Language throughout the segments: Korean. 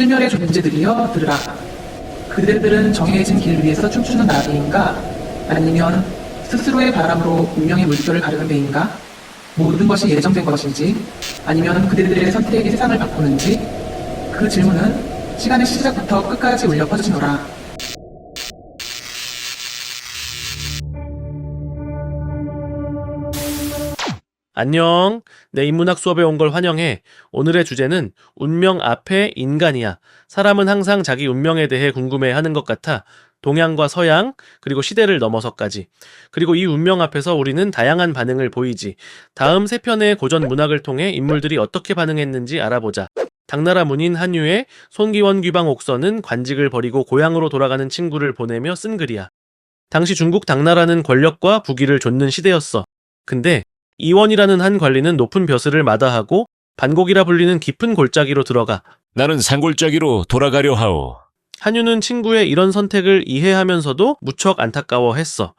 실멸의 존재들이여 들으라. 그대들은 정해진 길 위에서 춤추는 나비인가? 아니면 스스로의 바람으로 운명의 물결을 가르는 배인가? 모든 것이 예정된 것인지 아니면 그대들의 선택이 세상을 바꾸는지 그 질문은 시간의 시작부터 끝까지 울려 퍼지노라. 안녕. 내 인문학 수업에 온 걸 환영해. 오늘의 주제는 운명 앞에 인간이야. 사람은 항상 자기 운명에 대해 궁금해하는 것 같아. 동양과 서양, 그리고 시대를 넘어서까지. 그리고 이 운명 앞에서 우리는 다양한 반응을 보이지. 다음 세 편의 고전 문학을 통해 인물들이 어떻게 반응했는지 알아보자. 당나라 문인 한유의 손기원 귀방 옥서는 관직을 버리고 고향으로 돌아가는 친구를 보내며 쓴 글이야. 당시 중국 당나라는 권력과 부귀를 좇는 시대였어. 근데 이원이라는 한 관리는 높은 벼슬을 마다하고 반곡이라 불리는 깊은 골짜기로 들어가. 나는 산골짜기로 돌아가려 하오. 한유는 친구의 이런 선택을 이해하면서도 무척 안타까워했어.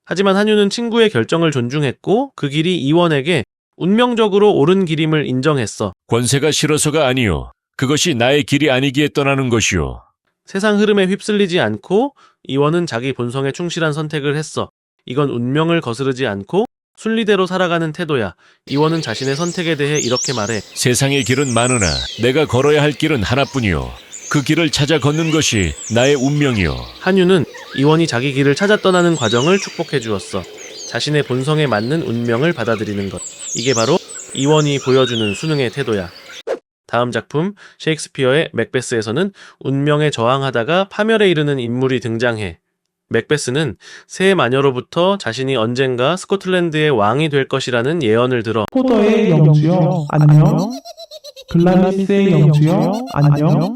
하지만 한유는 친구의 결정을 존중했고 그 길이 이원에게 운명적으로 옳은 길임을 인정했어. 권세가 싫어서가 아니오. 그것이 나의 길이 아니기에 떠나는 것이오. 세상 흐름에 휩쓸리지 않고 이원은 자기 본성에 충실한 선택을 했어. 이건 운명을 거스르지 않고 순리대로 살아가는 태도야. 이원은 자신의 선택에 대해 이렇게 말해. 세상의 길은 많으나 내가 걸어야 할 길은 하나뿐이오. 그 길을 찾아 걷는 것이 나의 운명이오. 한유는 이원이 자기 길을 찾아 떠나는 과정을 축복해 주었어. 자신의 본성에 맞는 운명을 받아들이는 것. 이게 바로 이원이 보여주는 수능의 태도야. 다음 작품 셰익스피어의 맥베스에서는 운명에 저항하다가 파멸에 이르는 인물이 등장해. 맥베스는 새 마녀로부터 자신이 언젠가 스코틀랜드의 왕이 될 것이라는 예언을 들어. 포더의 영주여 안녕. 글라미스의 영주여 안녕.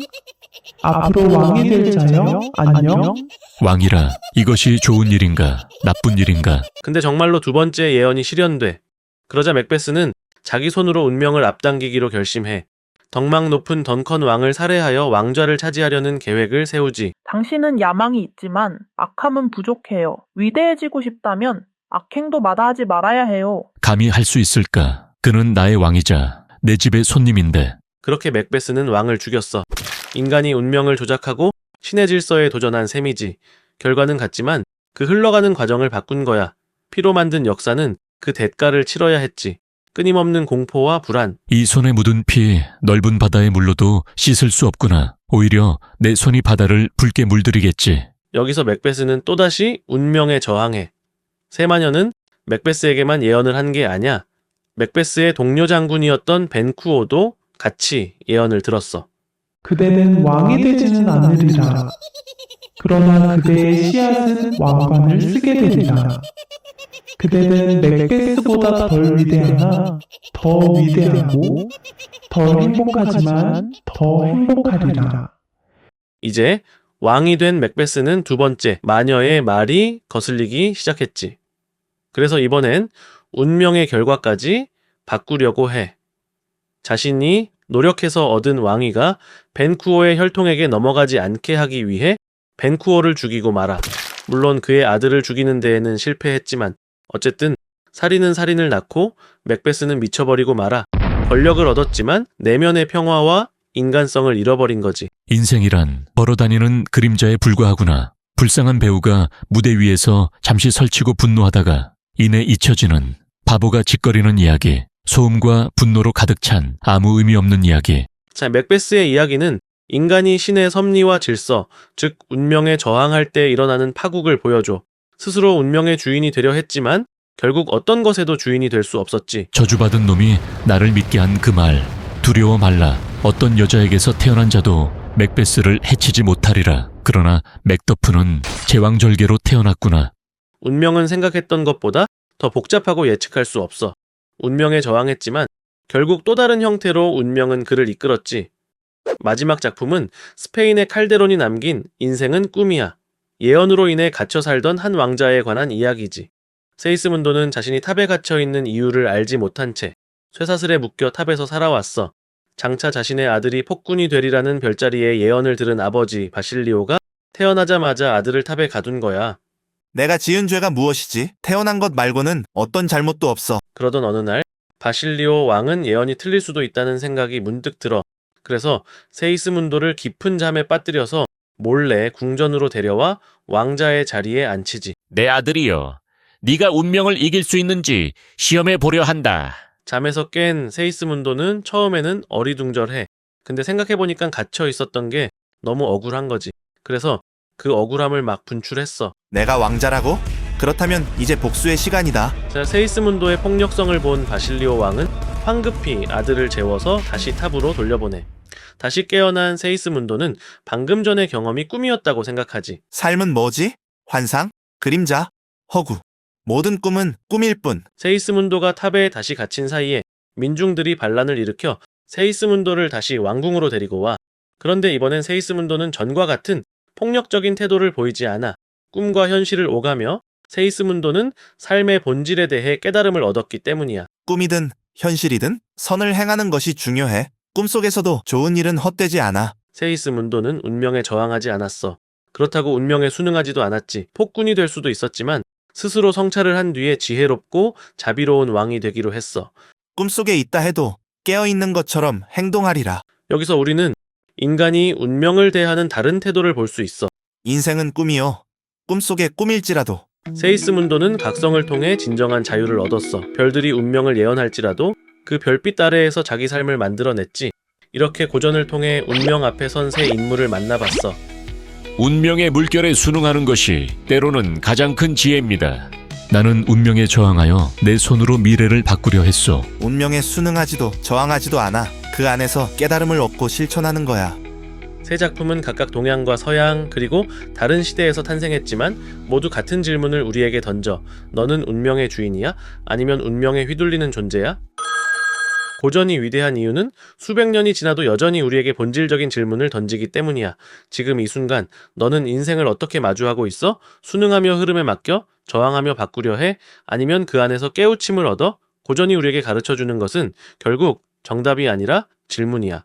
앞으로 왕이 될 자여 안녕. 왕이라 이것이 좋은 일인가 나쁜 일인가. 근데 정말로 두 번째 예언이 실현돼. 그러자 맥베스는 자기 손으로 운명을 앞당기기로 결심해. 덕망 높은 던컨 왕을 살해하여 왕좌를 차지하려는 계획을 세우지. 당신은 야망이 있지만 악함은 부족해요. 위대해지고 싶다면 악행도 마다하지 말아야 해요. 감히 할 수 있을까. 그는 나의 왕이자 내 집의 손님인데. 그렇게 맥베스는 왕을 죽였어. 인간이 운명을 조작하고 신의 질서에 도전한 셈이지. 결과는 같지만 그 흘러가는 과정을 바꾼 거야. 피로 만든 역사는 그 대가를 치러야 했지. 끊임없는 공포와 불안. 이 손에 묻은 피 넓은 바다에 물러도 씻을 수 없구나. 오히려 내 손이 바다를 붉게 물들이겠지. 여기서 맥베스는 또다시 운명에 저항해. 세마녀는 맥베스에게만 예언을 한 게 아냐. 맥베스의 동료 장군이었던 벤쿠오도 같이 예언을 들었어. 그대는 왕이 되지는 않으리라. 그러나 그대의 씨앗은 왕관을 쓰게 되리라. 그대는 맥베스보다 덜 위대하나 더 위대하고 덜 행복하지만 더 행복하리라. 이제 왕이 된 맥베스는 두 번째 마녀의 말이 거슬리기 시작했지. 그래서 이번엔 운명의 결과까지 바꾸려고 해. 자신이 노력해서 얻은 왕위가 벤쿠오의 혈통에게 넘어가지 않게 하기 위해 벤쿠오를 죽이고 말아. 물론 그의 아들을 죽이는 데에는 실패했지만 어쨌든 살인은 살인을 낳고 맥베스는 미쳐버리고 말아. 권력을 얻었지만 내면의 평화와 인간성을 잃어버린 거지. 인생이란 걸어다니는 그림자에 불과하구나. 불쌍한 배우가 무대 위에서 잠시 설치고 분노하다가 이내 잊혀지는 바보가 짓거리는 이야기. 소음과 분노로 가득 찬 아무 의미 없는 이야기. 자, 맥베스의 이야기는 인간이 신의 섭리와 질서, 즉 운명에 저항할 때 일어나는 파국을 보여줘. 스스로 운명의 주인이 되려 했지만 결국 어떤 것에도 주인이 될 수 없었지. 저주받은 놈이 나를 믿게 한 그 말. 두려워 말라. 어떤 여자에게서 태어난 자도 맥베스를 해치지 못하리라. 그러나 맥더프는 제왕절개로 태어났구나. 운명은 생각했던 것보다 더 복잡하고 예측할 수 없어. 운명에 저항했지만 결국 또 다른 형태로 운명은 그를 이끌었지. 마지막 작품은 스페인의 칼데론이 남긴 인생은 꿈이야. 예언으로 인해 갇혀 살던 한 왕자에 관한 이야기지. 세이스문도는 자신이 탑에 갇혀 있는 이유를 알지 못한 채 쇠사슬에 묶여 탑에서 살아왔어. 장차 자신의 아들이 폭군이 되리라는 별자리의 예언을 들은 아버지 바실리오가 태어나자마자 아들을 탑에 가둔 거야. 내가 지은 죄가 무엇이지? 태어난 것 말고는 어떤 잘못도 없어. 그러던 어느 날 바실리오 왕은 예언이 틀릴 수도 있다는 생각이 문득 들어 그래서 세이스문도를 깊은 잠에 빠뜨려서 몰래 궁전으로 데려와 왕자의 자리에 앉히지. 내 아들이여, 네가 운명을 이길 수 있는지 시험해 보려 한다. 잠에서 깬 세이스문도는 처음에는 어리둥절해. 근데 생각해보니까 갇혀 있었던 게 너무 억울한 거지. 그래서 그 억울함을 막 분출했어. 내가 왕자라고? 그렇다면 이제 복수의 시간이다. 자, 세이스문도의 폭력성을 본 바실리오 왕은 황급히 아들을 재워서 다시 탑으로 돌려보내. 다시 깨어난 세이스문도는 방금 전의 경험이 꿈이었다고 생각하지. 삶은 뭐지? 환상? 그림자? 허구. 모든 꿈은 꿈일 뿐. 세이스문도가 탑에 다시 갇힌 사이에 민중들이 반란을 일으켜 세이스문도를 다시 왕궁으로 데리고 와. 그런데 이번엔 세이스문도는 전과 같은 폭력적인 태도를 보이지 않아 꿈과 현실을 오가며 세이스문도는 삶의 본질에 대해 깨달음을 얻었기 때문이야. 꿈이든 현실이든 선을 행하는 것이 중요해. 꿈속에서도 좋은 일은 헛되지 않아. 세이스문도는 운명에 저항하지 않았어. 그렇다고 운명에 순응하지도 않았지. 폭군이 될 수도 있었지만 스스로 성찰을 한 뒤에 지혜롭고 자비로운 왕이 되기로 했어. 꿈속에 있다 해도 깨어있는 것처럼 행동하리라. 여기서 우리는 인간이 운명을 대하는 다른 태도를 볼 수 있어. 인생은 꿈이요. 꿈속의 꿈일지라도. 세이스문도는 각성을 통해 진정한 자유를 얻었어. 별들이 운명을 예언할지라도 그 별빛 아래에서 자기 삶을 만들어냈지. 이렇게 고전을 통해 운명 앞에 선 새 인물을 만나봤어. 운명의 물결에 순응하는 것이 때로는 가장 큰 지혜입니다. 나는 운명에 저항하여 내 손으로 미래를 바꾸려 했소. 운명에 순응하지도 저항하지도 않아. 그 안에서 깨달음을 얻고 실천하는 거야. 세 작품은 각각 동양과 서양 그리고 다른 시대에서 탄생했지만 모두 같은 질문을 우리에게 던져. 너는 운명의 주인이야? 아니면 운명에 휘둘리는 존재야? 고전이 위대한 이유는 수백 년이 지나도 여전히 우리에게 본질적인 질문을 던지기 때문이야. 지금 이 순간 너는 인생을 어떻게 마주하고 있어? 순응하며 흐름에 맡겨? 저항하며 바꾸려 해? 아니면 그 안에서 깨우침을 얻어? 고전이 우리에게 가르쳐주는 것은 결국 정답이 아니라 질문이야.